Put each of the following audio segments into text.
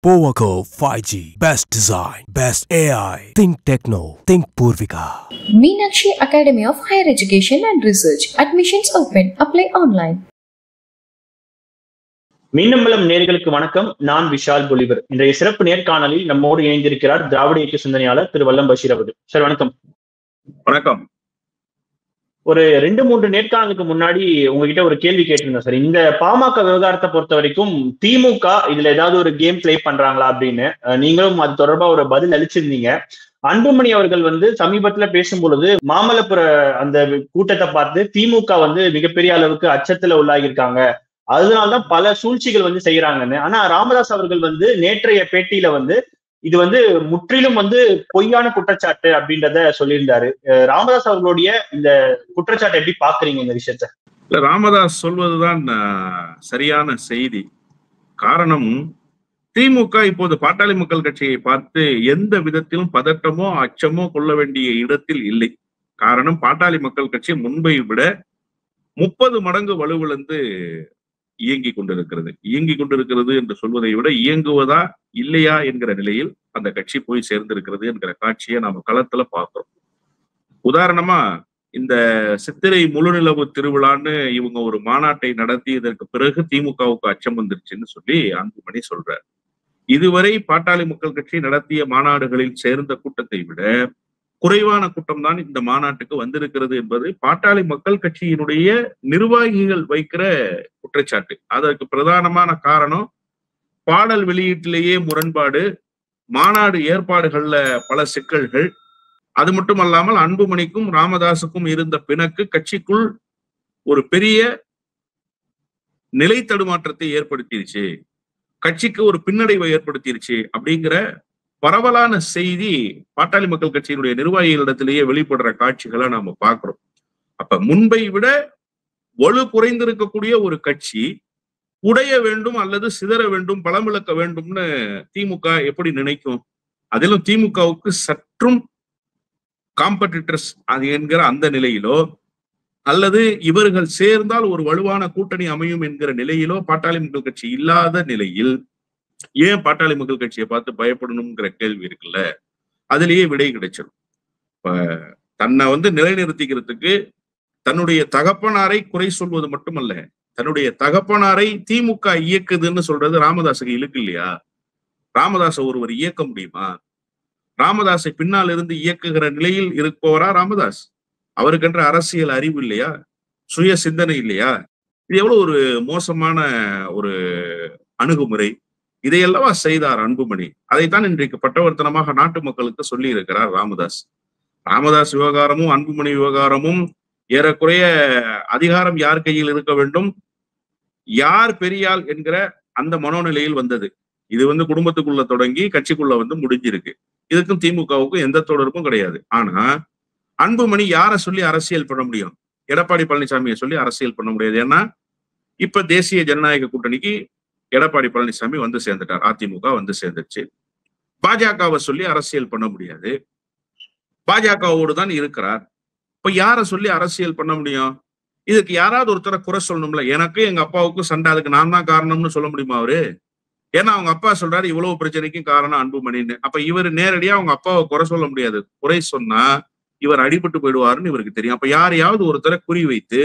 Powerco 5G. Best design. Best AI. Think Techno. Think Purvika. Meenakshi Academy of Higher Education and Research. Admissions open. Apply online. மீனம்பலம் நேர்களுக்கு வணக்கம். நான் விஷால் பொலிவர். இன்றைய சிறப்பு நேர்காணலில் நம்மோடு இணைந்திருக்கிறார் திராவிட இயக்க சிந்தனையாளர் திரு வல்லம் பஷீர் அவர்கள். சார் வணக்கம். வணக்கம். ஒரு 2-3 நேர்காணலுக்கு முன்னாடி உங்ககிட்ட ஒரு கேள்வி கேட்டிருந்தேன் சார். இந்த பாமக விவகாரத்தை பொறுத்த வரைக்கும் திமுக இதுல ஏதாவது ஒரு கேம் பிளே பண்றாங்களா அப்படின்னு நீங்களும் அது தொடர்பா ஒரு பதில் அளிச்சிருந்தீங்க. அன்புமணி அவர்கள் சமீபத்துல பேசும் பொழுது மாமல்லபுர அந்த கூட்டத்தை பார்த்து திமுக மிகப்பெரிய அளவுக்கு அச்சத்துல உள்ளாகியிருக்காங்க, அதனால்தான் பல சூழ்ச்சிகள் செய்யறாங்கன்னு. ஆனா ராமதாஸ் அவர்கள் நேற்றைய பேட்டியில இது முற்றிலும் பொய்யான குற்றச்சாட்டு அப்படின்றத சொல்லியிருந்தாரு. ராமதாஸ் அவர்களுடைய இந்த குற்றச்சாட்டை எப்படி பாக்குறீங்க இந்த விஷயத்த? ராமதாஸ் சொல்வதுதான் சரியான செய்தி. காரணம், திமுக இப்போது பாட்டாளி மக்கள் கட்சியை பார்த்து எந்த விதத்திலும் பதட்டமோ அச்சமோ கொள்ள வேண்டிய இடத்தில் இல்லை. காரணம், பாட்டாளி மக்கள் கட்சி முன்பை விட 30 மடங்கு வலுவிழந்து இயங்கிக் கொண்டிருக்கிறது என்று சொல்வதை விட இயங்குவதா இல்லையா என்கிற நிலையில் அந்த கட்சி போய் சேர்ந்திருக்கிறது என்கிற காட்சியை நாம களத்துல பார்க்கிறோம். உதாரணமா, இந்த சித்திரை முழுநிலவு திருவிழான்னு இவங்க ஒரு மாநாட்டை நடத்தியதற்கு பிறகு திமுகவுக்கு அச்சம் வந்துருச்சுன்னு சொல்லி அன்புமணி சொல்றாரு. இதுவரை பாட்டாளி மக்கள் கட்சி நடத்திய மாநாடுகளில் சேர்ந்த கூட்டத்தை விட குறைவான கூட்டம் தான் இந்த மாநாட்டுக்கு வந்திருக்கிறது என்பது பாட்டாளி மக்கள் கட்சியினுடைய நிர்வாகிகள் வைக்கிற குற்றச்சாட்டு. அதற்கு பிரதானமான காரணம், பாடல் வெளியீட்டிலேயே முரண்பாடு, மாநாடு ஏற்பாடுகள்ல பல சிக்கல்கள். அது மட்டுமல்லாமல் அன்புமணிக்கும் ராமதாசுக்கும் இருந்த பிணக்கு கட்சிக்குள் ஒரு பெரிய நிலை தடுமாற்றத்தை ஏற்படுத்திருச்சு, கட்சிக்கு ஒரு பின்னடைவை ஏற்படுத்திருச்சு அப்படிங்கிற பரவலான செய்தி பாட்டாளி மக்கள் கட்சியினுடைய நிர்வாகிகளிடத்திலேயே வெளிப்படுற காட்சிகளை நாம பார்க்கிறோம். அப்ப முன்பை விட வலு குறைந்திருக்கக்கூடிய ஒரு கட்சி உடைய வேண்டும் அல்லது சிதற வேண்டும், பலமிழக்க வேண்டும்னு திமுக எப்படி நினைக்கும்? அதிலும் திமுகவுக்கு சற்றும் காம்படிட்டர்ஸ் அது என்கிற அந்த நிலையிலோ அல்லது இவர்கள் சேர்ந்தால் ஒரு வலுவான கூட்டணி அமையும் என்கிற நிலையிலோ பாட்டாளி மக்கள் கட்சி இல்லாத நிலையில் ஏன் பாட்டாளி மக்கள் கட்சியை பார்த்து பயப்படணுங்கிற கேள்வி இருக்குல்ல, அதுலயே விடை கிடைச்சிடும். இப்ப தன்னை நிலைநிறுத்திக்கிறதுக்கு தன்னுடைய தகப்பனாரை குறை சொல்வது மட்டுமல்ல, தன்னுடைய தகப்பனாரை திமுக இயக்குதுன்னு சொல்றது ராமதாஸுக்கு இழுக்கு இல்லையா? ராமதாஸை ஒருவர் இயக்க முடியுமா? ராமதாஸை பின்னால் இருந்து இயக்குகிற நிலையில் இருப்பவரா ராமதாஸ்? அவருக்கென்ற அரசியல் அறிவு இல்லையா? சுய சிந்தனை இல்லையா? இது எவ்வளவு ஒரு மோசமான ஒரு அணுகுமுறை! இதையெல்லவா செய்தார் அன்புமணி. அதைத்தான் இன்றைக்கு பட்டவர்த்தனமாக நாட்டு மக்களுக்கு சொல்லி இருக்கிறார் ராமதாஸ். ராமதாஸ் விவகாரமும் அன்புமணி விவகாரமும் ஏறக்குறைய அதிகாரம் யார் கையில் இருக்க வேண்டும், யார் பெரியாள் என்கிற அந்த மனோநிலையில் வந்தது. இது குடும்பத்துக்குள்ள தொடங்கி கட்சிக்குள்ள முடிஞ்சிருக்கு. இதுக்கும் திமுகவுக்கும் எந்த தொடர்பும் கிடையாது. ஆனா அன்புமணி யாரை சொல்லி அரசியல் பண்ண முடியும்? எடப்பாடி பழனிசாமியை சொல்லி அரசியல் பண்ண முடியாது. ஏன்னா இப்ப தேசிய ஜனநாயக கூட்டணிக்கு எடப்பாடி பழனிசாமி சேர்ந்துட்டார், அதிமுக சேர்ந்துருச்சு. பாஜகவை சொல்லி அரசியல் பண்ண முடியாது, பாஜகவோடு தான் இருக்கிறார். இப்ப யாரை சொல்லி அரசியல் பண்ண முடியும்? இதுக்கு யாராவது ஒருத்தரை குறை சொல்லணும்ல. எனக்கு எங்க அப்பாவுக்கும் சண்டை, அதுக்கு நான் தான் காரணம்னு சொல்ல முடியுமா அவரு? ஏன்னா அவங்க அப்பா சொல்றாரு இவ்வளவு பிரச்சனைக்கும் காரணம் அன்புமணின்னு. அப்ப இவர் நேரடியா அவங்க அப்பாவை குறை சொல்ல முடியாது. குறை சொன்னா இவர் அடிபட்டு போயிடுவாருன்னு இவருக்கு தெரியும். அப்ப யாரையாவது ஒருத்தரை குறி வைத்து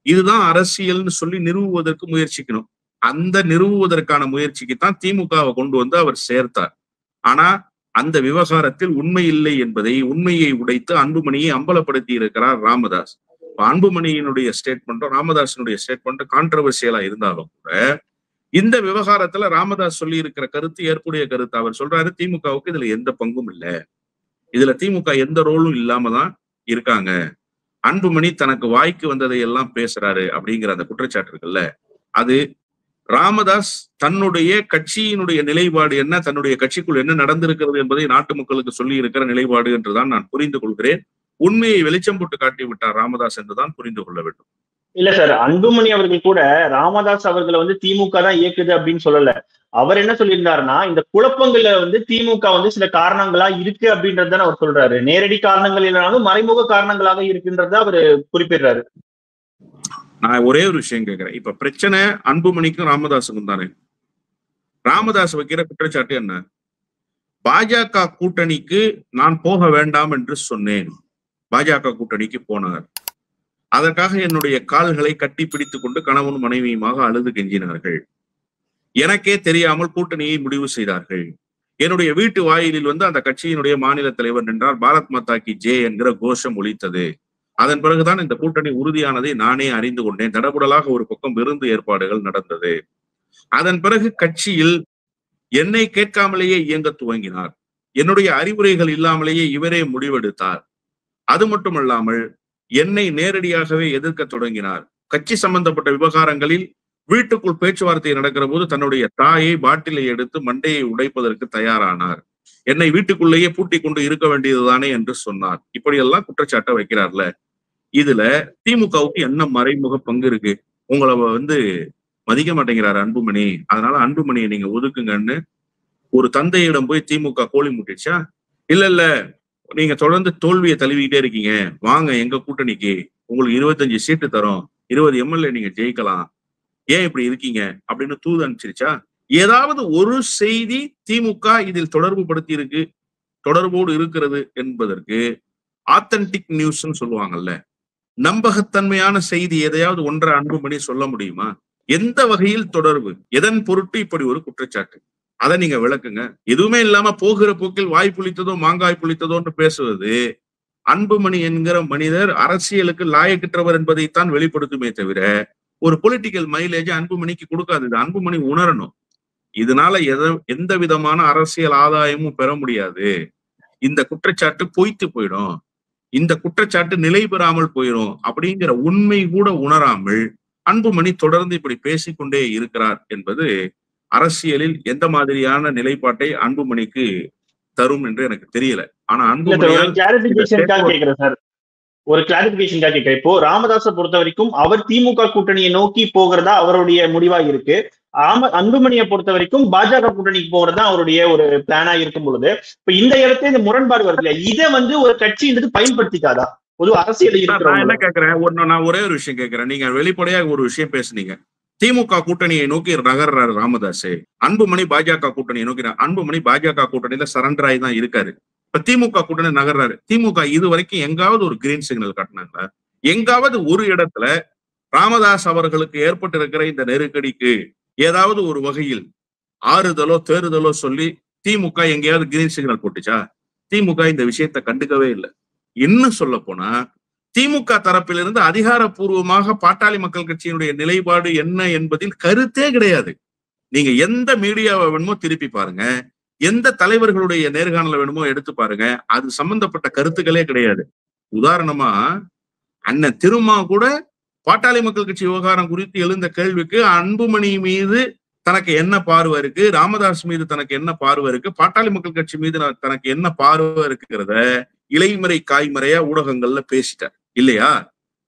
இதுதான் அரசியல்னு சொல்லி நிறுவுவதற்கு முயற்சிக்கணும். அந்த நிறுவுவதற்கான முயற்சிக்கு தான் திமுகவை கொண்டு அவர் சேர்த்தார். ஆனா அந்த விவகாரத்தில் உண்மை இல்லை என்பதை, உண்மையை உடைத்து அன்புமணியை அம்பலப்படுத்தி இருக்கிறார் ராமதாஸ். அன்புமணியினுடைய ஸ்டேட்மெண்ட்டும் ராமதாஸினுடைய ஸ்டேட்மெண்ட்டும் கான்ட்ரவர்சியலா இருந்தாலும் கூட இந்த விவகாரத்துல ராமதாஸ் சொல்லி இருக்கிற கருத்து ஏற்புடைய கருத்து. அவர் சொல்றாரு திமுகவுக்கு இதுல எந்த பங்கும் இல்லை, இதுல திமுக எந்த ரோலும் இல்லாம தான் இருக்காங்க, அன்புமணி தனக்கு வாய்க்கு வந்ததை எல்லாம் பேசுறாரு அப்படிங்கிற அந்த குற்றச்சாட்டு இருக்குல்ல, அது ராமதாஸ் தன்னுடைய கட்சியினுடைய நிலைப்பாடு என்ன, தன்னுடைய கட்சிக்குள் என்ன நடந்திருக்கிறது என்பதை நாட்டு மக்களுக்கு சொல்லி இருக்கிற நிலைப்பாடு என்றுதான் நான் புரிந்து கொள்கிறேன். உண்மையை வெளிச்சம் போட்டு காட்டி விட்டார் ராமதாஸ் என்றுதான் புரிந்து கொள்ள வேண்டும். இல்ல சார், அன்புமணி அவர்கள் கூட ராமதாஸ் அவர்களை திமுக தான் இயக்குது அப்படின்னு சொல்லல. அவர் என்ன சொல்லியிருந்தாருன்னா, இந்த குழப்பங்கள்ல திமுக சில காரணங்களா இருக்கு அப்படின்றத அவர் சொல்றாரு. நேரடி காரணங்கள் இல்லைனாலும் மறைமுக காரணங்களாக இருக்குன்றத அவரு குறிப்பிடுறாரு. நான் ஒரே ஒரு விஷயம் கேட்கிறேன். இப்ப பிரச்சனை அன்புமணிக்கும் ராமதாஸுக்கும் தானே? ராமதாஸ் வைக்கிற குற்றச்சாட்டு என்ன? பாஜக கூட்டணிக்கு நான் போக வேண்டாம் என்று சொன்னேன். பாஜக கூட்டணிக்கு போனார். அதற்காக என்னுடைய கால்களை கட்டி பிடித்துக் கொண்டு கணவன் மனைவியுமாக அழுது கெஞ்சினார்கள். எனக்கே தெரியாமல் கூட்டணியை முடிவு செய்தார்கள். என்னுடைய வீட்டு வாயிலில் அந்த கட்சியினுடைய மாநில தலைவர் நின்றார். பாரத் மாதா கி ஜெய் என்கிற கோஷம் ஒலித்தது. அதன் பிறகுதான் இந்த கூட்டணி உறுதியானதை நானே அறிந்து கொண்டேன். தடபுடலாக ஒரு பக்கம் விருந்து ஏற்பாடுகள் நடந்தது. அதன் பிறகு கட்சியில் என்னை கேட்காமலேயே இயங்க துவங்கினார். என்னுடைய அறிவுரைகள் இல்லாமலேயே இவரே முடிவெடுத்தார். அது மட்டுமல்லாமல் என்னை நேரடியாகவே எதிர்க்க தொடங்கினார். கட்சி சம்பந்தப்பட்ட விவகாரங்களில் வீட்டுக்குள் பேச்சுவார்த்தை நடக்கிற போது தன்னுடைய தாயை பாட்டிலை எடுத்து மண்டையை உடைப்பதற்கு தயாரானார். என்னை வீட்டுக்குள்ளேயே பூட்டி கொண்டு இருக்க வேண்டியதுதானே என்று சொன்னார். இப்படியெல்லாம் குற்றச்சாட்டை வைக்கிறார்ல. இதுல திமுகவுக்கு என்ன மறைமுக பங்கு இருக்கு? உங்களை மதிக்க மாட்டேங்கிறாரு அன்புமணி, அதனால அன்புமணியை நீங்க ஒதுக்குங்கன்னு ஒரு தந்தையிடம் போய் திமுக கோழி முட்டிச்சா? இல்ல நீங்க தொடர்ந்து தோல்வியை தழுவிக்கிட்டே இருக்கீங்க, வாங்க எங்க கூட்டணிக்கு, உங்களுக்கு 25 சீட்டு தரோம், 20 எம்எல்ஏ நீங்க ஜெயிக்கலாம், ஏன் இப்படி இருக்கீங்க அப்படின்னு தூது அனுப்பிச்சிருச்சா? ஏதாவது ஒரு செய்தி திமுக இதில் தொடர்போடு இருக்கிறது என்பதற்கு ஆத்தன்டிக் நியூஸ்ன்னு சொல்லுவாங்கல்ல, நம்பகத்தன்மையான செய்தி எதையாவது ஒன்றை அன்புமணி சொல்ல முடியுமா? எந்த வகையில் தொடர்பு, எதன் பொருட்டு இப்படி ஒரு குற்றச்சாட்டு? அதை நீங்க விளக்குங்க. எதுவுமே இல்லாம போகிற போக்கில் வாய் புளித்ததோ மாங்காய் புளித்ததோன்னு பேசுவது அன்புமணி என்கிற மனிதர் அரசியலுக்கு லாயக்கற்றவர் என்பதைத்தான் வெளிப்படுத்துமே தவிர ஒரு பொலிட்டிக்கல் மைலேஜ் அன்புமணிக்கு கொடுக்காது. இது அன்புமணி உணரணும். இதனால எந்த விதமான அரசியல் ஆதாயமும் பெற முடியாது. இந்த குற்றச்சாட்டு பொய்த்து போயிடும், இந்த குற்றச்சாட்டு நிலை பெறாமல் போயிடும் அப்படிங்கிற உண்மை கூட உணராமல் அன்புமணி தொடர்ந்து இப்படி பேசிக்கொண்டே இருக்கிறார் என்பது அரசியலில் எந்த மாதிரியான நிலைப்பாட்டை அன்புமணிக்கு தரும் என்று எனக்கு தெரியல. ஆனா ஒரு கிளாரிபிகேஷன் கேட்கிறேன். இப்போ ராமதாஸை பொறுத்த வரைக்கும் அவர் திமுக கூட்டணியை நோக்கி போகிறதா அவருடைய முடிவா இருக்கு. அன்புமணியை பொறுத்த வரைக்கும் பாஜக கூட்டணிக்கு போகிறதா அவருடைய ஒரு பிளானா இருக்கும் பொழுது இப்ப இந்த இடத்துல இந்த முரண்பாடு வருது இல்லையா? இதை ஒரு கட்சி பயன்படுத்திக்காதா? பொது அரசியல் என்ன கேட்கிறேன், நான் ஒரே ஒரு விஷயம் கேட்கிறேன். நீங்க வெளிப்படையாக ஒரு விஷயம் பேசுனீங்க, திமுக கூட்டணியை நோக்கி நகர்றாரு ராமதாஸ், அன்புமணி பாஜக கூட்டணியை நோக்கி. அன்புமணி பாஜக கூட்டணியில சரண்டர் ஆகி தான் இருக்காரு. இப்ப திமுக கூட்டணி நகர்றாரு. திமுக இது வரைக்கும் எங்காவது ஒரு கிரீன் சிக்னல் காட்டினாங்களா? எங்காவது ஒரு இடத்துல ராமதாஸ் அவர்களுக்கு ஏற்பட்டிருக்கிற இந்த நெருக்கடிக்கு ஏதாவது ஒரு வகையில் ஆறுதலோ தேறுதலோ சொல்லி திமுக எங்கேயாவது கிரீன் சிக்னல் போட்டுச்சா? திமுக இந்த விஷயத்தை கண்டுக்கவே இல்லை. இன்னும் சொல்ல போனா திமுக தரப்பிலிருந்து அதிகாரப்பூர்வமாக பாட்டாளி மக்கள் கட்சியினுடைய நிலைப்பாடு என்ன என்பதில் கருத்தே கிடையாது. நீங்க எந்த மீடியாவை வேணுமோ திருப்பி பாருங்க, எந்த தலைவர்களுடைய நேர்காணல வேணுமோ எடுத்து பாருங்க, அது சம்பந்தப்பட்ட கருத்துக்களே கிடையாது. உதாரணமா அண்ணன் திருமா கூட பாட்டாளி மக்கள் கட்சி விவகாரம் குறித்து எழுந்த கேள்விக்கு அன்புமணி மீது தனக்கு என்ன பார்வை இருக்கு, ராமதாஸ் மீது தனக்கு என்ன பார்வை இருக்கு, பாட்டாளி மக்கள் கட்சி மீது தனக்கு என்ன பார்வை இருக்குங்கிறத இலைமறை காய்மறையா ஊடகங்கள்ல பேசிட்டார் இல்லையா?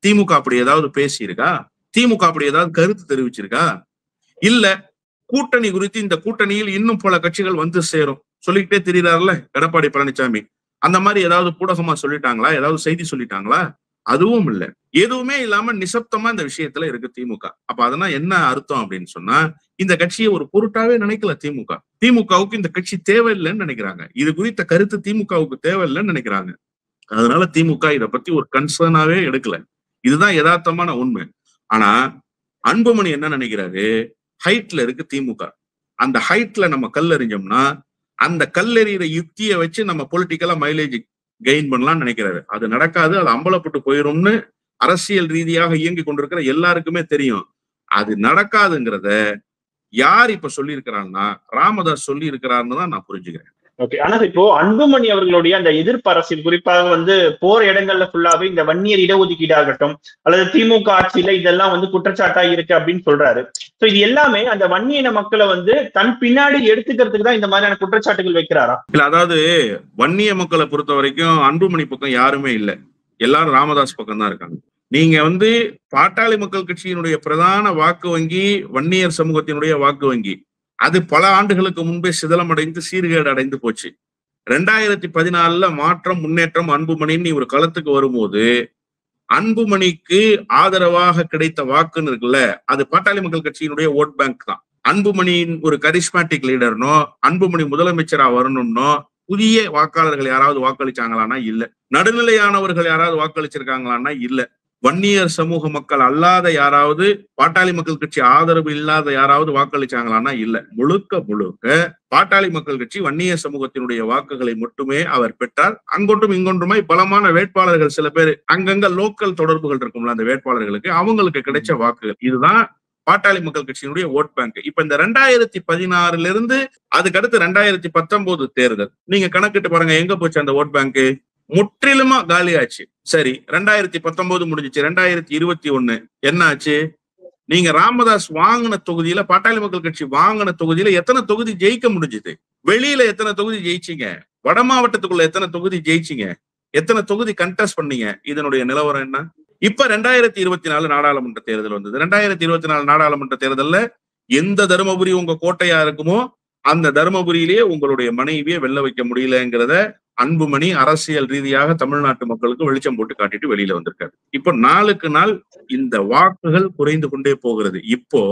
திமுக அப்படி ஏதாவது பேசியிருக்கா? திமுக அப்படி ஏதாவது கருத்து தெரிவிச்சிருக்கா? இல்ல கூட்டணி குறித்து இந்த கூட்டணியில் இன்னும் பல கட்சிகள் சேரும் சொல்லிக்கிட்டே தெரியுறாருல எடப்பாடி பழனிசாமி, அந்த மாதிரி ஏதாவது ஊடகமா சொல்லிட்டாங்களா? ஏதாவது செய்தி சொல்லிட்டாங்களா? அதுவும் இல்லை. எதுவுமே இல்லாம நிசப்தமா இந்த விஷயத்துல இருக்கு திமுக. அப்ப அதெல்லாம் என்ன அர்த்தம் அப்படின்னு சொன்னா, இந்த கட்சியை ஒரு பொருட்டாவே நினைக்கல திமுக. திமுகவுக்கு இந்த கட்சி தேவையில்லைன்னு நினைக்கிறாங்க. இது குறித்த கருத்து திமுகவுக்கு தேவையில்லைன்னு நினைக்கிறாங்க. அதனால திமுக இதை பத்தி ஒரு கன்சர்னாவே எடுக்கல. இதுதான் யதார்த்தமான உண்மை. ஆனா அன்புமணி என்ன நினைக்கிறாரு, ஹைட்ல இருக்கு திமுக, அந்த ஹைட்ல நம்ம கல்லெறிஞ்சோம்னா அந்த கல்லெறிகிற யுக்தியை வச்சு நம்ம பொலிட்டிக்கலா மைலேஜ் கெயின் பண்ணலாம்னு நினைக்கிறாரு. அது நடக்காது, அது அம்பலப்பட்டு போயிரும்னு அரசியல் ரீதியாக இயங்கி கொண்டிருக்கிற எல்லாருக்குமே தெரியும். அது நடக்காதுங்கிறத யார் இப்ப சொல்லி இருக்கிறாங்கன்னா ராமதாஸ் சொல்லி இருக்கிறாருன்னு தான் நான் புரிஞ்சுக்கிறேன். ஓகே. ஆனா இப்போ அன்புமணி அவர்களுடைய அந்த எதிர்ப்பு அரசியல் குறிப்பாக போற இடங்கள்ல ஃபுல்லாவே இந்த வன்னியர் இடஒதுக்கீடு ஆகட்டும் அல்லது திமுக ஆட்சியில இதெல்லாம் குற்றச்சாட்டா இருக்கு அப்படின்னு சொல்றாரு. சோ இது எல்லாமே அந்த வன்னியின மக்களை தன் பின்னாடி எடுத்துக்கிறதுக்கு தான் இந்த மாதிரியான குற்றச்சாட்டுகள் வைக்கிறாரா? இல்ல, அதாவது வன்னிய மக்களை பொறுத்த வரைக்கும் அன்புமணி பக்கம் யாருமே இல்ல, எல்லாரும் ராமதாஸ் பக்கம் தான் இருக்காங்க. நீங்க பாட்டாளி மக்கள் கட்சியினுடைய பிரதான வாக்கு வங்கி வன்னியர் சமூகத்தினுடைய வாக்கு வங்கி, அது பல ஆண்டுகளுக்கு முன்பே சிதலமடைந்து சீர்கேடு அடைந்து போச்சு. 2014 மாற்றம் முன்னேற்றம் அன்புமணின்னு ஒரு களத்துக்கு வரும்போது அன்புமணிக்கு ஆதரவாக கிடைத்த வாக்குன்னு இருக்குல்ல, அது பாட்டாளி மக்கள் கட்சியினுடைய ஓட் பேங்க் தான். அன்புமணியின் ஒரு கரிஸ்மேட்டிக் லீடர்னோ, அன்புமணி முதலமைச்சரா வரணும்னோ புதிய வாக்காளர்கள் யாராவது வாக்களிச்சாங்களான்னா இல்ல. நடுநிலையானவர்கள் யாராவது வாக்களிச்சிருக்காங்களான்னா இல்ல. வன்னியர் சமூக மக்கள் அல்லாத யாராவது, பாட்டாளி மக்கள் கட்சி ஆதரவு இல்லாத யாராவது வாக்களிச்சாங்களான்னா இல்ல. முழுக்க முழுக்க பாட்டாளி மக்கள் கட்சி வன்னியர் சமூகத்தினுடைய வாக்குகளை மட்டுமே அவர் பெற்றார். அங்கொன்றும் இங்கொன்றுமாய் பலமான வேட்பாளர்கள் சில பேர் அங்கங்க லோக்கல் தொடர்புகள் இருக்கும்ல அந்த வேட்பாளர்களுக்கு, அவங்களுக்கு கிடைச்ச வாக்குகள். இதுதான் பாட்டாளி மக்கள் கட்சியினுடைய ஓட் பேங்க். இப்ப இந்த 2016 இருந்து அதுக்கு அடுத்து 2019 தேர்தல் நீங்க கணக்கிட்டு பாருங்க, எங்க போச்சு அந்த ஓட் பேங்க்? முற்றிலுமா காலியாச்சு. சரி, 2019 முடிஞ்சிச்சு. 2021 என்ன ஆச்சு? நீங்க ராமதாஸ் வாங்கின தொகுதியில, பாட்டாளி மக்கள் கட்சி வாங்கின தொகுதியில எத்தனை தொகுதி ஜெயிக்க முடிஞ்சது? வெளியில எத்தனை தொகுதி ஜெயிச்சிங்க? வட மாவட்டத்துக்குள்ள எத்தனை தொகுதி ஜெயிச்சிங்க? எத்தனை தொகுதி கண்டெஸ்ட் பண்ணீங்க? இதனுடைய நிலவரம் என்ன? இப்ப 2024 நாடாளுமன்ற தேர்தல் வந்தது. 2024 நாடாளுமன்ற தேர்தல்ல எந்த தருமபுரி உங்க கோட்டையா இருக்குமோ அந்த தருமபுரியிலேயே உங்களுடைய மனைவியை வெல்ல வைக்க முடியலங்கிறத அன்புமணி அரசியல் ரீதியாக தமிழ்நாட்டு மக்களுக்கு வெளிச்சம் போட்டு காட்டிட்டு வெளியில வந்திருக்காரு. இப்போ நாளுக்கு நாள் இந்த வாக்குகள் குறைந்து கொண்டே போகிறது. இப்போ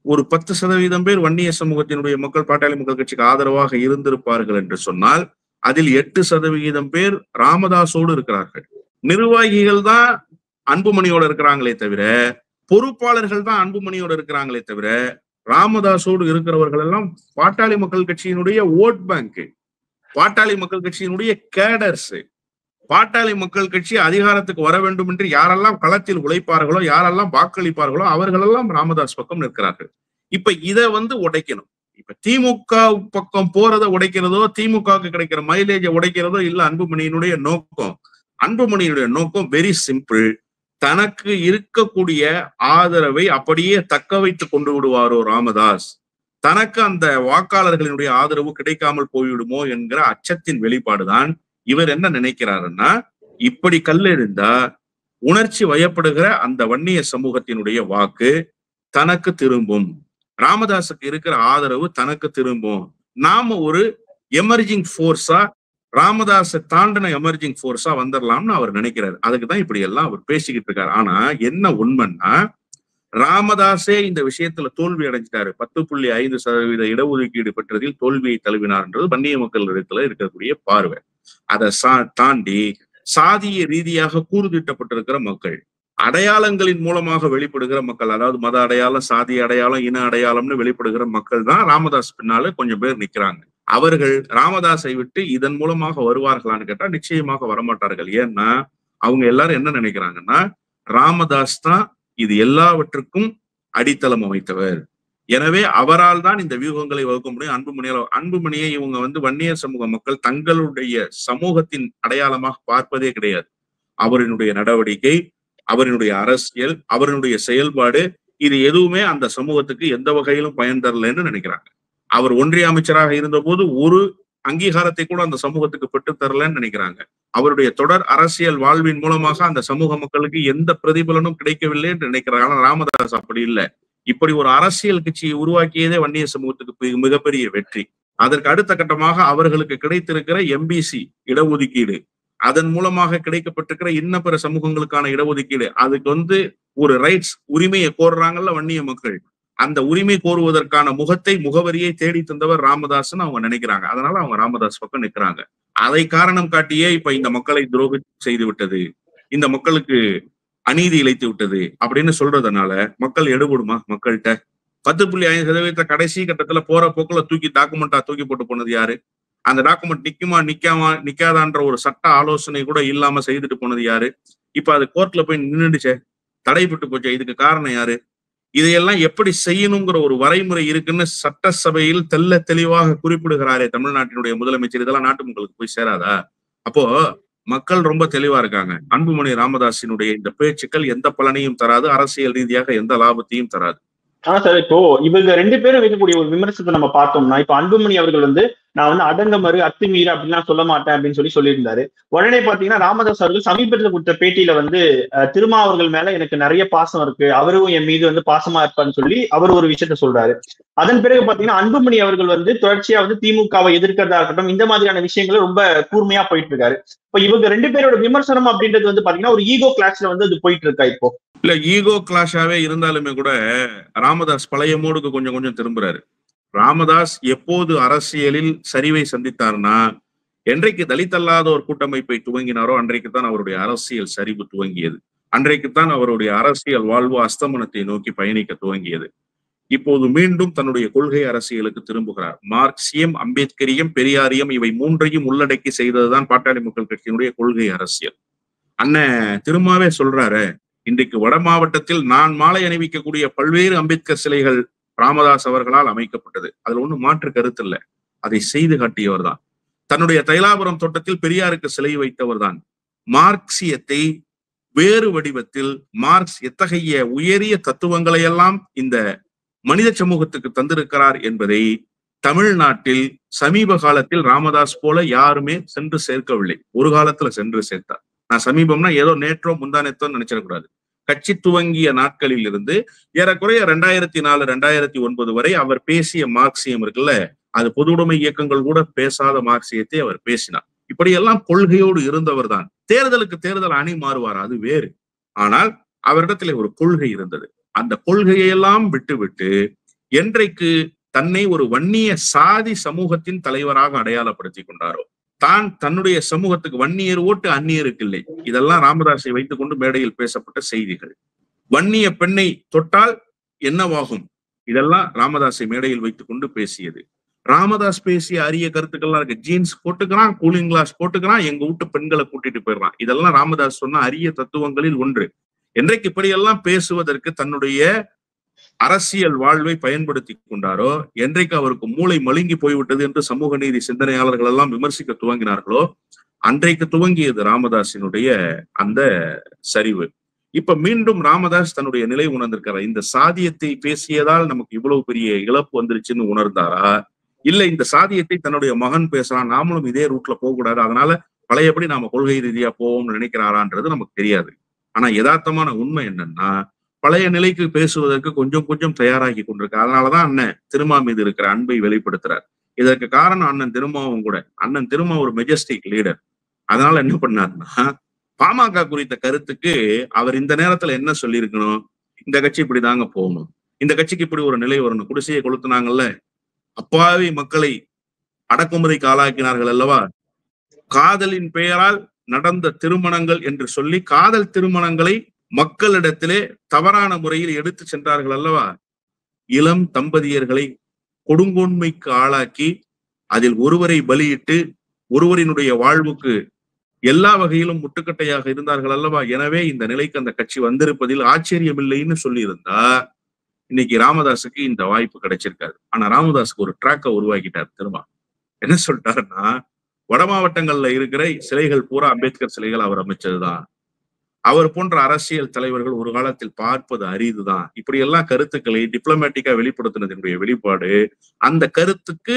ஒரு 10% பேர் வன்னிய சமூகத்தினுடைய மக்கள் பாட்டாளி மக்கள் கட்சிக்கு ஆதரவாக இருந்திருப்பார்கள் என்று சொன்னால் அதில் 8% பேர் ராமதாஸோடு இருக்கிறார்கள். நிர்வாகிகள் தான் அன்புமணியோட இருக்கிறாங்களே தவிர, பொறுப்பாளர்கள் தான் அன்புமணியோட இருக்கிறாங்களே தவிர, ராமதாஸோடு இருக்கிறவர்கள் எல்லாம் பாட்டாளி மக்கள் கட்சியினுடைய ஓட் பேங்க், பாட்டாளி மக்கள் கட்சியினுடைய கேடர்ஸ். பாட்டாளி மக்கள் கட்சி அதிகாரத்துக்கு வர வேண்டும் என்று யாரெல்லாம் களத்தில் உழைப்பார்களோ, யாரெல்லாம் வாக்களிப்பார்களோ அவர்களெல்லாம் ராமதாஸ் பக்கம் நிற்கிறார்கள். இப்ப இதை உடைக்கணும். இப்ப திமுக பக்கம் போறதை உடைக்கிறதோ, திமுகவுக்கு கிடைக்கிற மைலேஜை உடைக்கிறதோ இல்ல அன்புமணியினுடைய நோக்கம். அன்புமணியினுடைய நோக்கம் வெரி சிம்பிள். தனக்கு இருக்கக்கூடிய ஆதரவை அப்படியே தக்க வைத்து கொண்டு விடுவாரோ ராமதாஸ், தனக்கு அந்த வாக்காளர்களினுடைய ஆதரவு கிடைக்காமல் போய்விடுமோ என்கிற அச்சத்தின் வெளிப்பாடுதான். இவர் என்ன நினைக்கிறாருன்னா, இப்படி கல்லெறிந்தா உணர்ச்சி வயப்படுகிற அந்த வன்னிய சமூகத்தினுடைய வாக்கு தனக்கு திரும்பும், ராமதாஸுக்கு இருக்கிற ஆதரவு தனக்கு திரும்பும், நாம ஒரு எமர்ஜிங் போர்ஸா, ராமதாஸை தாண்டின எமர்ஜிங் போர்ஸா வந்துடலாம்னு அவர் நினைக்கிறாரு. அதுக்குதான் இப்படி எல்லாம் அவர் பேசிக்கிட்டு இருக்காரு. ஆனா என்ன உண்மைன்னா, ராமதாஸே இந்த விஷயத்துல தோல்வி அடைஞ்சிட்டாரு. 10.5% இடஒதுக்கீடு பெற்றதில் தோல்வியை தழுவினார்ன்றது வன்னிய மக்கள் இடத்துல இருக்கக்கூடிய பார்வை. அதை தாண்டி சாதிய ரீதியாக கூறுதிட்டப்பட்டிருக்கிற மக்கள், அடையாளங்களின் மூலமாக வெளிப்படுகிற மக்கள், அதாவது மத அடையாளம், சாதி அடையாளம், இன அடையாளம்னு வெளிப்படுகிற மக்கள் தான் ராமதாஸ் பின்னால கொஞ்சம் பேர் நிக்கிறாங்க. அவர்கள் ராமதாஸை விட்டு இதன் மூலமாக வருவார்களான்னு கேட்டா நிச்சயமாக வரமாட்டார்கள். ஏன்னா அவங்க எல்லாரும் என்ன நினைக்கிறாங்கன்னா, ராமதாஸ் தான் இது எல்லாவற்றுக்கும் அடித்தளம் அமைத்தவர், எனவே அவரால் தான் இந்த வியூகங்களை வகுக்க முடியும். அன்புமணியை இவங்க வன்னியர் சமூக மக்கள் தங்களுடைய சமூகத்தின் அடையாளமாக பார்ப்பதே கிடையாது. அவரினுடைய நடவடிக்கை, அவரினுடைய அரசியல், அவரினுடைய செயல்பாடு, இது எதுவுமே அந்த சமூகத்துக்கு எந்த வகையிலும் பயன் தரலன்னு நினைக்கிறாங்க. அவர் ஒன்றிய அமைச்சராக இருந்த போது ஒரு அங்கீகாரத்தை கூட அந்த சமூகத்துக்கு பெற்று தரலன்னு நினைக்கிறாங்க. அவருடைய தொடர் அரசியல் வாழ்வின் மூலமாக அந்த சமூக மக்களுக்கு எந்த பிரதிபலனும் கிடைக்கவில்லை என்று நினைக்கிறாங்க. ஆனா ராமதாஸ் அப்படி இல்லை. இப்படி ஒரு அரசியல் கட்சியை உருவாக்கியதே வன்னிய சமூகத்துக்கு மிகப்பெரிய வெற்றி. அதற்கு அடுத்த கட்டமாக அவர்களுக்கு கிடைத்திருக்கிற எம்பிசி இடஒதுக்கீடு, அதன் மூலமாக கிடைக்கப்பட்டிருக்கிற இன்ன பிற சமூகங்களுக்கான இடஒதுக்கீடு, அதுக்கு ஒரு ரைட்ஸ், உரிமையை கோர்றாங்கல்ல வன்னிய மக்கள், அந்த உரிமை கோருவதற்கான முகவரியை தேடி தந்தவர் ராமதாஸ்ன்னு அவங்க நினைக்கிறாங்க. அதனால அவங்க ராமதாஸ் பக்கம் நிற்கிறாங்க. அதை காரணம் காட்டியே இப்ப இந்த மக்களை துரோகம் செய்து விட்டது, இந்த மக்களுக்கு அநீதி இழைத்து விட்டது அப்படின்னு சொல்றதுனால மக்கள் எடுபடுமா? மக்கள்கிட்ட 10.5% கடைசி கட்டத்துல போற போக்குல டாக்குமெண்டா தூக்கி போட்டு போனது யாரு? அந்த டாக்குமெண்ட் நிக்குமா நிக்காதான்ற ஒரு சட்ட ஆலோசனை கூட இல்லாம செய்துட்டு போனது யாரு? இப்ப அது கோர்ட்ல போய் நின்றுடுச்சே, தடைப்பட்டு போச்சு. இதுக்கு காரணம் யாரு? இதையெல்லாம் எப்படி செய்யணுங்கிற ஒரு வரைமுறை இருக்குன்னு சட்டசபையில் தெல்ல தெளிவாக குறிப்பிடுகிறாரே தமிழ்நாட்டினுடைய முதலமைச்சர். இதெல்லாம் நாட்டு மக்களுக்கு போய் சேராதா? அப்போ மக்கள் ரொம்ப தெளிவா இருக்காங்க. அன்புமணி ராமதாஸினுடைய இந்த பேச்சுக்கள் எந்த பலனையும் தராது, அரசியல் ரீதியாக எந்த லாபத்தையும் தராது. ஆனா சார், இப்போ இவங்க 2 பேரும் வைக்கக்கூடிய ஒரு விமர்சனத்தை நம்ம பார்த்தோம்னா, இப்ப அன்புமணி அவர்கள் நான் வந்து அடங்கமறு அத்துமீறு அப்படின்லாம் சொல்ல மாட்டேன் அப்படின்னு சொல்லியிருந்தாரு. உடனே பாத்தீங்கன்னா ராமதாஸ் அவர்கள் சமீபத்துல கொடுத்த பேட்டியில வந்து திருமாவர்கள் மேல எனக்கு நிறைய பாசம் இருக்கு, அவரும் என் மீது வந்து பாசமா இருப்பான்னு சொல்லி அவர் ஒரு விஷயத்த சொல்றாரு. அதன் பிறகு பாத்தீங்கன்னா அன்புமணி அவர்கள் வந்து தொடர்ச்சியா வந்து திமுகவை எதிர்க்கிறதா இருக்கட்டும், இந்த மாதிரியான விஷயங்களை ரொம்ப கூர்மையா போயிட்டு இருக்காரு. இப்ப இவங்க 2 பேரோட விமர்சனம் அப்படின்றது வந்து பாத்தீங்கன்னா ஒரு ஈகோ கிளாஷ்ல வந்து அது போயிட்டு இருக்கா இப்போ? இல்ல, ஈகோ கிளாஷாவே இருந்தாலுமே கூட ராமதாஸ் பழைய மோடுக்கு கொஞ்சம் கொஞ்சம் திரும்புறாரு. ராமதாஸ் எப்போது அரசியலில் சரிவை சந்தித்தார்னா, என்றைக்கு தலித் அல்லாதோர் கூட்டமைப்பை துவங்கினாரோ அன்றைக்குத்தான் அவருடைய அரசியல் சரிவு துவங்கியது. அன்றைக்குத்தான் அவருடைய அரசியல் வாழ்வு அஸ்தமனத்தை நோக்கி பயணிக்க துவங்கியது. இப்போது மீண்டும் தன்னுடைய கொள்கை அரசியலுக்கு திரும்புகிறார். மார்க்சியம், அம்பேத்கரியம், பெரியாரியம் இவை 3ஐயும் உள்ளடக்கி செய்ததுதான் பாட்டாளி மக்கள் கட்சியினுடைய கொள்கை அரசியல். அண்ணன் திரும்பவே சொல்றாரு, இன்றைக்கு வட மாவட்டத்தில் நான் மாலை அணிவிக்கக்கூடிய பல்வேறு அம்பேத்கர் சிலைகள் ராமதாஸ் அவர்களால் அமைக்கப்பட்டது. அதுல ஒண்ணு மாற்று கருத்து இல்லை. அதை செய்து காட்டியவர் தான். தன்னுடைய தைலாபுரம் தோட்டத்தில் பெரியாருக்கு சிலை வைத்தவர் தான். மார்க்சியத்தை வேறு வடிவத்தில் மார்க்ஸ் எத்தகைய உயரிய தத்துவங்களை எல்லாம் இந்த மனித சமூகத்துக்கு தந்திருக்கிறார் என்பதை தமிழ்நாட்டில் சமீப காலத்தில் ராமதாஸ் போல யாருமே சென்று சேர்க்கவில்லை. ஒரு காலத்துல சென்று சேர்த்தார். நான் சமீபம்னா ஏதோ நேற்றோ முந்தானேத்தோ நினைச்சிடக்கூடாது. கட்சி துவங்கிய நாட்களில் இருந்து ஏறக்குறைய 2004, 2009 வரை அவர் பேசிய மார்க்சியம் இருக்குல்ல, அது பொது உடைமை இயக்கங்கள் கூட பேசாத மார்க்சியத்தை அவர் பேசினார். இப்படியெல்லாம் கொள்கையோடு இருந்தவர் தான். தேர்தலுக்கு தேர்தல் அணி மாறுவார், அது வேறு. ஆனால் அவரிடத்துல ஒரு கொள்கை இருந்தது. அந்த கொள்கையெல்லாம் விட்டுவிட்டு என்றைக்கு தன்னை ஒரு வன்னிய சாதி சமூகத்தின் தலைவராக அடையாளப்படுத்தி கொண்டாரோ, தான் தன்னுடைய சமூகத்துக்கு வன்னியர் ஓட்டு அந்நியருக்கு இல்லை, இதெல்லாம் ராமதாஸை வைத்துக் கொண்டு மேடையில் பேசப்பட்ட செய்திகள். வன்னிய பெண்ணை தொட்டால் என்னவாகும், இதெல்லாம் ராமதாஸை மேடையில் வைத்துக் கொண்டு பேசியது. ராமதாஸ் பேசிய அரிய கருத்துக்கள்லாம் இருக்கு. ஜீன்ஸ் போட்டுக்கிறான், கூலிங் கிளாஸ் போட்டுக்கிறான், எங்க வீட்டு பெண்களை கூட்டிட்டு போயிடறான். இதெல்லாம் ராமதாஸ் சொன்ன அரிய தத்துவங்களில் ஒன்று. என்றைக்கு இப்படியெல்லாம் பேசுவதற்கு தன்னுடைய அரசியல் வாழ்வை பயன்படுத்தி கொண்டாரோ, என்றைக்கு அவருக்கு மூளை மழுங்கி போய்விட்டது என்று சமூக நீதி சிந்தனையாளர்கள் எல்லாம் விமர்சிக்க துவங்கினார்களோ, அன்றைக்கு துவங்கியது ராமதாஸினுடைய அந்த சரிவு. இப்ப மீண்டும் ராமதாஸ் தன்னுடைய நிலை உணர்ந்திருக்கிறார். இந்த சாதியத்தை பேசியதால் நமக்கு இவ்வளவு பெரிய இழப்பு வந்துருச்சுன்னு உணர்ந்தாரா, இல்ல இந்த சாதியத்தை தன்னுடைய மகன் பேசலாம், நாமளும் இதே ரூட்ல போகக்கூடாது, அதனால பழையபடி நாம கொள்கை ரீதியா போவோம்னு நினைக்கிறாரான்றது நமக்கு தெரியாது. ஆனா யதார்த்தமான உண்மை என்னன்னா, பழைய நிலைக்கு பேசுவதற்கு கொஞ்சம் கொஞ்சம் தயாராகி கொண்டிருக்க. அதனாலதான் அண்ணன் திருமா மீது இருக்கிற அன்பை வெளிப்படுத்துறார். இதற்கு காரணம் அண்ணன் திருமாவும் கூட. அண்ணன் திருமா ஒரு மெஜஸ்டிக் லீடர். அதனால என்ன பண்ணாருன்னா, பாமக குறித்த கருத்துக்கு அவர் இந்த நேரத்துல என்ன சொல்லியிருக்கணும், இந்த கட்சி இப்படிதாங்க போகணும், இந்த கட்சிக்கு இப்படி ஒரு நிலை வரணும். குடிசையை கொளுத்துனாங்கல்ல, அப்பாவி மக்களை அடக்குமுறைக்கு ஆளாக்கினார்கள் அல்லவா, காதலின் பெயரால் நடந்த திருமணங்கள் என்று சொல்லி காதல் திருமணங்களை மக்களிடத்திலே தவறான முறையில் எடுத்து சென்றார்கள் அல்லவா, இளம் தம்பதியர்களை கொடுங்கோன்மைக்கு ஆளாக்கி அதில் ஒருவரை பலியிட்டு ஒருவரினுடைய வாழ்வுக்கு எல்லா வகையிலும் முட்டுக்கட்டையாக இருந்தார்கள் அல்லவா. எனவே இந்த நிலைக்கு அந்த கட்சி வந்திருப்பதில் ஆச்சரியமில்லைன்னு சொல்லியிருந்தா இன்னைக்கு ராமதாஸுக்கு இந்த வாய்ப்பு கிடைச்சிருக்காரு. ஆனா ராமதாஸுக்கு ஒரு ட்ராக்கை உருவாக்கிட்டார். திரும்ப என்ன சொல்லிட்டாருன்னா, வட மாவட்டங்கள்ல இருக்கிற சிலைகள் பூரா அம்பேத்கர் சிலைகள் அவர் அமைச்சதுதான், அவர் போன்ற அரசியல் தலைவர்கள் ஒரு காலத்தில் பார்ப்பது அரிதுதான். இப்படி எல்லாம் கருத்துக்களை டிப்ளமேட்டிக்கா வெளிப்படுத்தினதனுடைய வெளிப்பாடு, அந்த கருத்துக்கு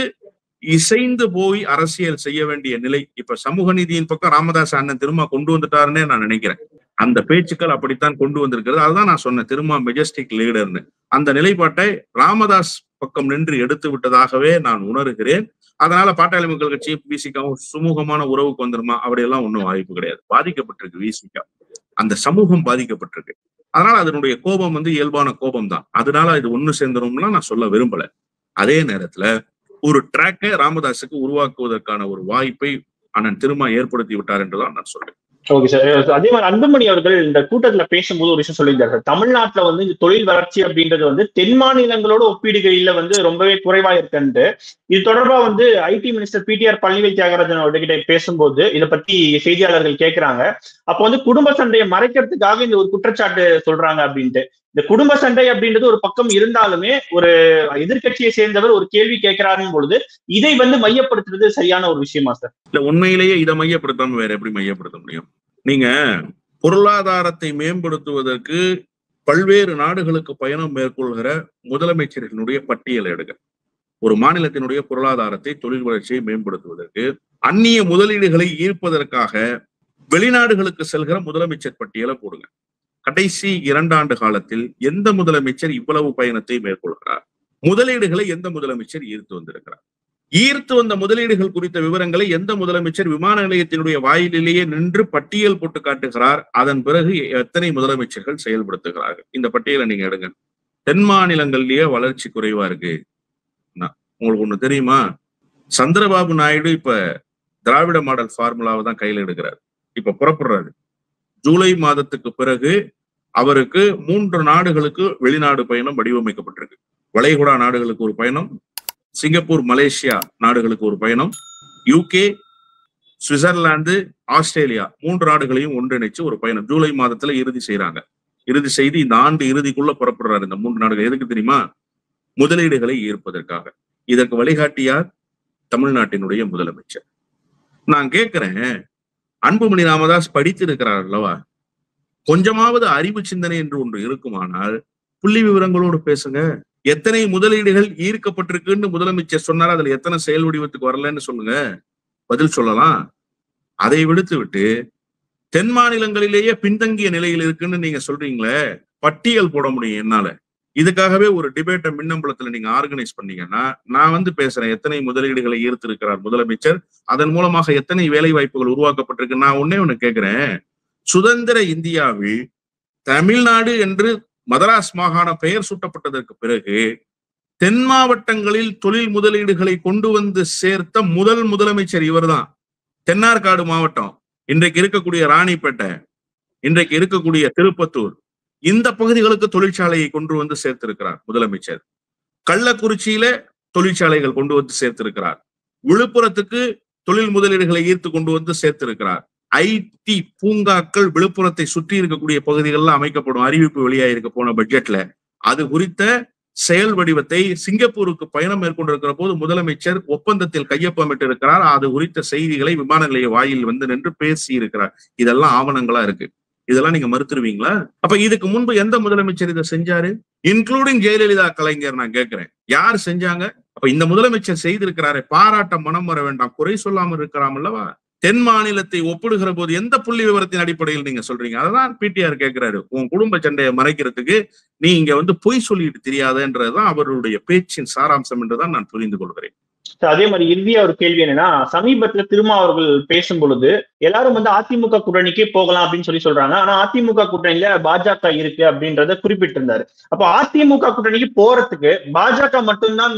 இசைந்து போய் அரசியல் செய்ய வேண்டிய நிலை இப்ப சமூக நீதியின் பக்கம் ராமதாஸ் அண்ணன் திரும்ப கொண்டு வந்துட்டாருன்னே நான் நினைக்கிறேன். அந்த பேச்சுக்கள் அப்படித்தான் கொண்டு வந்திருக்கிறது. அதுதான் நான் சொன்னேன், திரும்ப மெஜஸ்டிக் லீடர்னு. அந்த நிலைப்பாட்டை ராமதாஸ் பக்கம் நின்று எடுத்து விட்டதாகவே நான் உணர்கிறேன். அதனால பாட்டாளி மக்கள் கட்சி விசிகாவும் சுமூகமான உறவுக்கு வந்துருமா, அப்படியெல்லாம் ஒன்றும் வாய்ப்பு கிடையாது. பாதிக்கப்பட்டிருக்கு விசிகா, அந்த சமூகம் பாதிக்கப்பட்டிருக்கு. அதனால அதனுடைய கோபம் இயல்பான கோபம் தான். அதனால இது ஒண்ணு சேர்ந்துரும்லாம் நான் சொல்ல விரும்பல. அதே நேரத்துல ஒரு ட்ராக்கை ராமதாஸுக்கு உருவாக்குவதற்கான ஒரு வாய்ப்பை அண்ணன் திரும்ப ஏற்படுத்தி விட்டார் என்றுதான் நான் சொல்றேன். Okay sir. அதே மாதிரி அன்புமணி அவர்கள் இந்த கூட்டத்துல பேசும்போது ஒரு விஷயம் சொல்லியிருந்தாரு. தமிழ்நாட்டுல இந்த தொழில் வளர்ச்சி அப்படின்றது தென் மாநிலங்களோட ஒப்பீடுகளில ரொம்பவே குறைவா இருக்குன்ட்டு. இது தொடர்பா ஐடி மினிஸ்டர் பிடிஆர் பழனிவேல் தியாகராஜன் அவர்கிட்ட பேசும்போது இதை பத்தி செய்தியாளர்கள் கேட்கிறாங்க. அப்ப குடும்ப சண்டையை மறைக்கிறதுக்காக இந்த ஒரு குற்றச்சாட்டு சொல்றாங்க அப்படின்ட்டு. இந்த குடும்ப சண்டை அப்படின்றது ஒரு பக்கம் இருந்தாலுமே ஒரு எதிர்கட்சியை சேர்ந்தவர் ஒரு கேள்வி கேட்கிறாரும் பொழுது இதை மையப்படுத்துறது சரியான ஒரு விஷயமா சார்? இல்ல, உண்மையிலேயே இதை மையப்படுத்தாம வேற எப்படி மையப்படுத்த முடியும்? நீங்க பொருளாதாரத்தை மேம்படுத்துவதற்கு பல்வேறு நாடுகளுக்கு பயணம் மேற்கொள்கிற முதலமைச்சர்களுடைய பட்டியலை எடுங்க. ஒரு மாநிலத்தினுடைய பொருளாதாரத்தை, தொழில் வளர்ச்சியை மேம்படுத்துவதற்கு, அந்நிய முதலீடுகளை ஈர்ப்பதற்காக வெளிநாடுகளுக்கு செல்கிற முதலமைச்சர் பட்டியலை போடுங்க. கடைசி 2 ஆண்டு காலத்தில் எந்த முதலமைச்சர் இவ்வளவு பயணத்தை மேற்கொள்கிறார்? முதலீடுகளை எந்த முதலமைச்சர் ஈர்த்து வந்திருக்கிறார்? ஈர்த்து வந்த முதலீடுகள் குறித்த விவரங்களை எந்த முதலமைச்சர் விமான நிலையத்தினுடைய வாயிலேயே நின்று பட்டியல் போட்டு காட்டுகிறார்? அதன் பிறகு எத்தனை முதலமைச்சர்கள் செயல்படுத்துகிறார்கள்? இந்த பட்டியலை நீங்க எடுங்க. தென் மாநிலங்கள்லயே வளர்ச்சி குறைவா இருக்கு. உங்களுக்கு ஒண்ணு தெரியுமா? சந்திரபாபு நாயுடு இப்ப திராவிட மாடல் ஃபார்முலாவை தான் கையில எடுக்கிறார். இப்ப புறப்படுறாரு. ஜூலை மாதத்துக்கு பிறகு அவருக்கு 3 நாடுகளுக்கு வெளிநாடு பயணம் வடிவமைக்கப்பட்டிருக்கு. வளைகுடா நாடுகளுக்கு ஒரு பயணம், சிங்கப்பூர், மலேசியா நாடுகளுக்கு ஒரு பயணம், யூகே, சுவிட்சர்லாந்து, ஆஸ்திரேலியா 3 நாடுகளையும் ஒன்றிணைச்சு ஒரு பயணம் ஜூலை மாதத்துல இறுதி செய்யறாங்க. இறுதி செய்து இந்த ஆண்டு இறுதிக்குள்ள புறப்படுறாரு. இந்த 3 நாடுகள் எதுக்கு தெரியுமா? முதலீடுகளை ஈர்ப்பதற்காக. இதற்கு வழிகாட்டியார் தமிழ்நாட்டினுடைய முதலமைச்சர். நான் கேட்கிறேன், அன்புமணி ராமதாஸ் படித்திருக்கிறார் அல்லவா? கொஞ்சமாவது அறிவு சிந்தனை என்று ஒன்று இருக்குமானால் புள்ளி விவரங்களோடு பேசுங்க. எத்தனை முதலீடுகள் ஈர்க்கப்பட்டிருக்குன்னு முதலமைச்சர் சொன்னார், அதுல எத்தனை செயல் வடிவத்துக்கு வரலன்னு சொல்லுங்க, பதில் சொல்லலாம். அதை விடுத்து விட்டு தென் மாநிலங்களிலேயே பின்தங்கிய நிலையில் இருக்குன்னு நீங்க சொல்றீங்களே, பட்டியல் போட முடியும் என்னால. இதுக்காகவே ஒரு டிபேட்டை மின்னம்பலத்துல நீங்க ஆர்கனைஸ் பண்ணீங்கன்னா நான் பேசுறேன். எத்தனை முதலீடுகளை ஈர்த்திருக்கிறார் முதலமைச்சர், அதன் மூலமாக எத்தனை வேலை வாய்ப்புகள் உருவாக்கப்பட்டிருக்கு. நான் ஒண்ணு கேட்கிறேன், சுதந்திர இந்தியாவில் தமிழ்நாடு என்று மதராஸ் மாகாணம் பெயர் சூட்டப்பட்டதற்கு பிறகு தென் மாவட்டங்களில் தொழில் முதலீடுகளை கொண்டு வந்து சேர்த்த முதல் முதலமைச்சர் இவர்தான். தென்னார்காடு மாவட்டம், இன்றைக்கு இருக்கக்கூடிய ராணிப்பேட்டை, இன்றைக்கு இருக்கக்கூடிய திருப்பத்தூர், இந்த பகுதிகளுக்கு தொழிற்சாலையை கொண்டு வந்து சேர்த்திருக்கிறார் முதலமைச்சர். கள்ளக்குறிச்சியில தொழிற்சாலைகள் கொண்டு வந்து சேர்த்திருக்கிறார். விழுப்புரத்துக்கு தொழில் முதலீடுகளை ஈர்த்து கொண்டு வந்து சேர்த்திருக்கிறார். ஐடி பூங்காக்கள் விழுப்புரத்தை சுற்றி இருக்கக்கூடிய பகுதிகளில் அமைக்கப்படும். அறிவிப்பு வெளியாயிருக்க போன பட்ஜெட்ல அது குறித்த செயல் வடிவத்தை சிங்கப்பூருக்கு பயணம் மேற்கொண்டிருக்கிற போது முதலமைச்சர் ஒப்பந்தத்தில் கையொப்பமிட்டு இருக்கிறார். அது குறித்த செய்திகளை விமான நிலைய வாயில் நின்று பேசி இருக்கிறார். இதெல்லாம் ஆவணங்களா இருக்கு. இதெல்லாம் நீங்க மறுத்துருவீங்களா? அப்ப இதுக்கு முன்பு எந்த முதலமைச்சர் இதை செஞ்சாரு? இன்க்ளூடிங் ஜெயலலிதா, கலைஞர். நான் கேட்கிறேன், யார் செஞ்சாங்க? அப்ப இந்த முதலமைச்சர் செய்திருக்கிறாரே, பாராட்ட மனம் வர வேண்டாம், குறை சொல்லாமல் இருக்கிறாம் அல்லவா? தென் மாநிலத்தை ஒப்பிடுகிற போது எந்த புள்ளி விவரத்தின் அடிப்படையில் நீங்க சொல்றீங்க? அதான் பிடிஆர் கேட்கிறாரு. உன் குடும்ப சண்டையை மறைக்கிறதுக்கு நீ இங்க பொய் சொல்லிட்டு தெரியாதுன்றதுதான் அவருடைய பேச்சின் சாராம்சம் என்றுதான் நான் புரிந்து கொள்கிறேன். அதே மாதிரி இறுதியா ஒரு கேள்வி என்னன்னா, சமீபத்துல திருமா அவர்கள் பேசும் பொழுது எல்லாரும் அதிமுக கூட்டணிக்கே போகலாம் அப்படின்னு சொல்றாங்க. ஆனா அதிமுக கூட்டணியில பாஜக இருக்கு அப்படின்றத குறிப்பிட்டிருந்தாரு. அப்போ அதிமுக கூட்டணிக்கு போறதுக்கு பாஜக மட்டும்தான்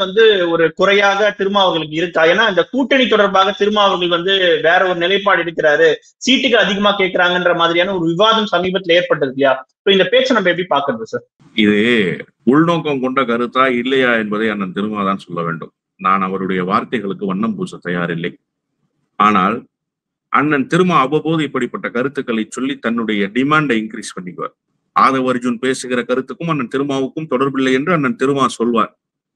ஒரு குறையாக திருமா அவர்களுக்கு இருக்கா? ஏன்னா இந்த கூட்டணி தொடர்பாக திருமா அவர்கள் வேற ஒரு நிலைப்பாடு எடுக்கிறாரு, சீட்டுக்கு அதிகமா கேட்கிறாங்கன்ற மாதிரியான ஒரு விவாதம் சமீபத்துல ஏற்பட்டது இல்லையா? இப்போ இந்த பேச்சை நம்ம எப்படி பாக்குறது சார்? இது உள்நோக்கம் கொண்ட கருத்தா இல்லையா என்பதை அண்ணன் திருமா தான் சொல்ல வேண்டும். நான் அவருடைய வார்த்தைகளுக்கு வண்ணம் பூச தயாரில்லை. ஆனால் அண்ணன் திருமா அவ்வப்போது இப்படிப்பட்ட கருத்துக்களை சொல்லி தன்னுடைய டிமாண்டை இன்க்ரீஸ் பண்ணிக்குவார். ஆதவ் அர்ஜுன் பேசுகிற கருத்துக்கும் அண்ணன் திருமாவுக்கும் தொடர்பில்லை என்று அண்ணன் திருமா சொல்வார்.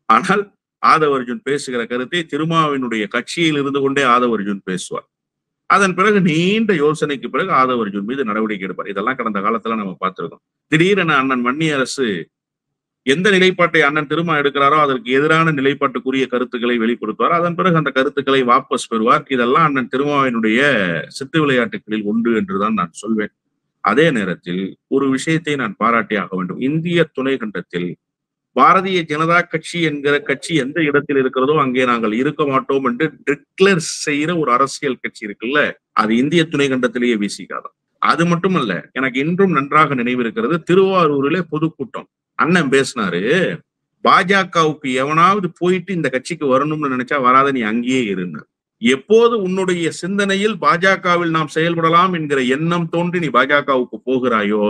ஆனால் ஆதவ் அர்ஜுன் பேசுகிற கருத்தை திருமாவினுடைய கட்சியில் இருந்து கொண்டே ஆதவ் அர்ஜுன் பேசுவார். அதன் பிறகு நீண்ட யோசனைக்கு பிறகு ஆதவ் அர்ஜுன் மீது நடவடிக்கை எடுப்பார். இதெல்லாம் கடந்த காலத்துல நம்ம பார்த்திருக்கோம். திடீரென அண்ணன் வன்னியரசு எந்த நிலைப்பாட்டை அண்ணன் திருமா எடுக்கிறாரோ அதற்கு எதிரான நிலைப்பாட்டுக்குரிய கருத்துக்களை வெளிப்படுத்துவார். அதன் பிறகு அந்த கருத்துக்களை வாபஸ் பெறுவார். இதெல்லாம் அண்ணன் திருமாவினுடைய சித்து விளையாட்டுகளில் ஒன்று என்றுதான் நான் சொல்வேன். அதே நேரத்தில் ஒரு விஷயத்தை நான் பாராட்டியாக வேண்டும். இந்திய துணை கண்டத்தில் பாரதிய ஜனதா கட்சி என்கிற கட்சி எந்த இடத்தில் இருக்கிறதோ அங்கே நாங்கள் இருக்க மாட்டோம் என்று டிக்ளேர் செய்யற ஒரு அரசியல் கட்சி இருக்குல்ல, அது இந்திய துணை கண்டத்திலேயே வீசிக்காதான். அது மட்டுமல்ல, எனக்கு இன்றும் நன்றாக நினைவு இருக்கிறது, திருவாரூரிலே பொதுக்கூட்டம் அண்ணன் பேசினாரு. பாஜகவுக்கு எவனாவது போயிட்டு இந்த கட்சிக்கு வரணும்னு நினைச்சா வராத, நீ அங்கேயே இருந்த. எப்போது உன்னுடைய சிந்தனையில் பாஜகவில் நாம் செயல்படலாம் என்கிற எண்ணம் தோன்றி நீ பாஜகவுக்கு போகிறாயோ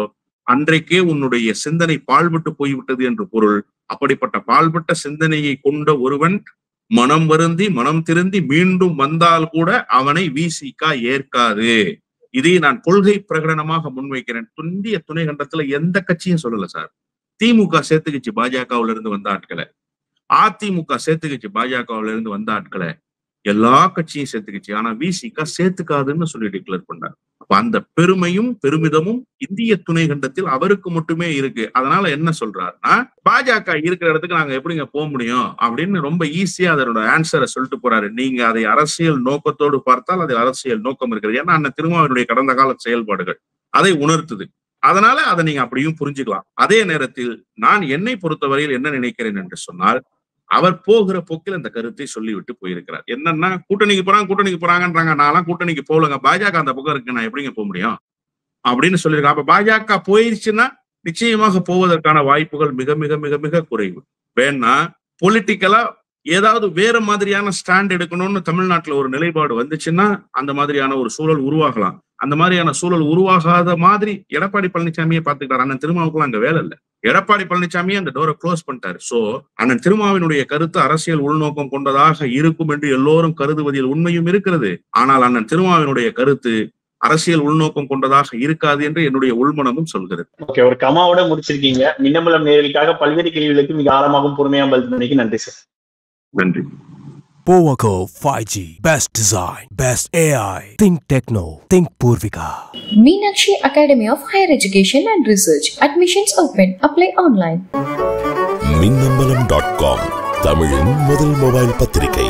அன்றைக்கே உன்னுடைய சிந்தனை பாழ்பட்டு போய்விட்டது என்று பொருள். அப்படிப்பட்ட பாழ்பட்ட சிந்தனையை கொண்ட ஒருவன் மனம் வருந்தி மனம் திருந்தி மீண்டும் வந்தால் கூட அவனை விசிகா ஏற்காது. இதை நான் கொள்கை பிரகடனமாக முன்வைக்கிறேன். இந்திய துணை கண்டத்துல எந்த கட்சியும் சொல்லல சார். திமுக சேர்த்துக்கிச்சு பாஜகவுல இருந்து வந்த ஆட்களை, அதிமுக சேர்த்துக்கிச்சு பாஜகவுல இருந்து வந்த ஆட்களை, எல்லா கட்சியும் சேர்த்துக்கிச்சு. ஆனா விசிகா சேர்த்துக்காதுன்னு சொல்லி டிக்ளேர் பண்ணார். அப்ப அந்த பெருமையும் பெருமிதமும் இந்திய துணை கண்டத்தில் அவருக்கு மட்டுமே இருக்கு. அதனால என்ன சொல்றாருன்னா, பாஜக இருக்கிற இடத்துக்கு நாங்க எப்படிங்க போக முடியும் அப்படின்னு ரொம்ப ஈஸியா அதனோட ஆன்சரை சொல்லிட்டு போறாரு. நீங்க அதை அரசியல் நோக்கத்தோடு பார்த்தால் அதில் அரசியல் நோக்கம் இருக்கிறது. ஏன்னா அண்ணன் திருமாவளவனுடைய கடந்த கால செயல்பாடுகள் அதை உணர்த்துது. அதனால அதை நீங்க அப்படியும் புரிஞ்சுக்கலாம். அதே நேரத்தில் நான் என்னை பொறுத்தவரையில் என்ன நினைக்கிறேன் என்று சொன்னால், அவர் போகிற போக்கில் அந்த கருத்தை சொல்லிவிட்டு போயிருக்கிறார். என்னன்னா, கூட்டணிக்கு போறாங்கன்றாங்க, நான்லாம் கூட்டணிக்கு போகலங்க, பாஜக அந்த பக்கம் இருக்கு, நான் எப்படிங்க போக முடியும் அப்படின்னு சொல்லியிருக்காங்க. அப்ப பாஜக போயிருச்சுன்னா நிச்சயமாக போவதற்கான வாய்ப்புகள் மிக மிக மிக மிக குறைவு. வேணா பொலிட்டிக்கலா ஏதாவது வேற மாதிரியான ஸ்டாண்ட் எடுக்கணும்னு தமிழ்நாட்டுல ஒரு நிலைப்பாடு வந்துச்சுன்னா அந்த மாதிரியான ஒரு சூழல் உருவாகலாம். அந்த மாதிரியான சூழல் உருவாகாத மாதிரி எடப்பாடி பழனிசாமியை பார்த்துக்கிட்டாரு. அண்ணன் திருமாவுக்குலாம் அங்க வேலை இல்லை. எடப்பாடி பழனிசாமியை அந்த டோரை க்ளோஸ் பண்ணிட்டாரு. சோ அண்ணன் திருமாவினுடைய கருத்து அரசியல் உள்நோக்கம் கொண்டதாக இருக்கும் என்று எல்லோரும் கருதுவதில் உண்மையும் இருக்கிறது. ஆனால் அண்ணன் திருமாவினுடைய கருத்து அரசியல் உள்நோக்கம் கொண்டதாக இருக்காது என்று என்னுடைய உள்மனமும் சொல்கிறது. ஓகே, ஒரு கமாவோட முடிச்சிருக்கீங்க. மின்னம்பலம் நேயர்களுக்காக பல்வேறு கேள்விகளுக்கு மிக ஆழமாகவும் பொறுமையாக பதில் நன்றி சார். நன்றி. Powerco 5G, best design, best AI. Think Techno, think Purvika. Meenakshi Academy of Higher Education and Research. Admissions open. Apply online. மின்னம்பலம்.com தமிழின் முதல் மொபைல் பத்திரிகை.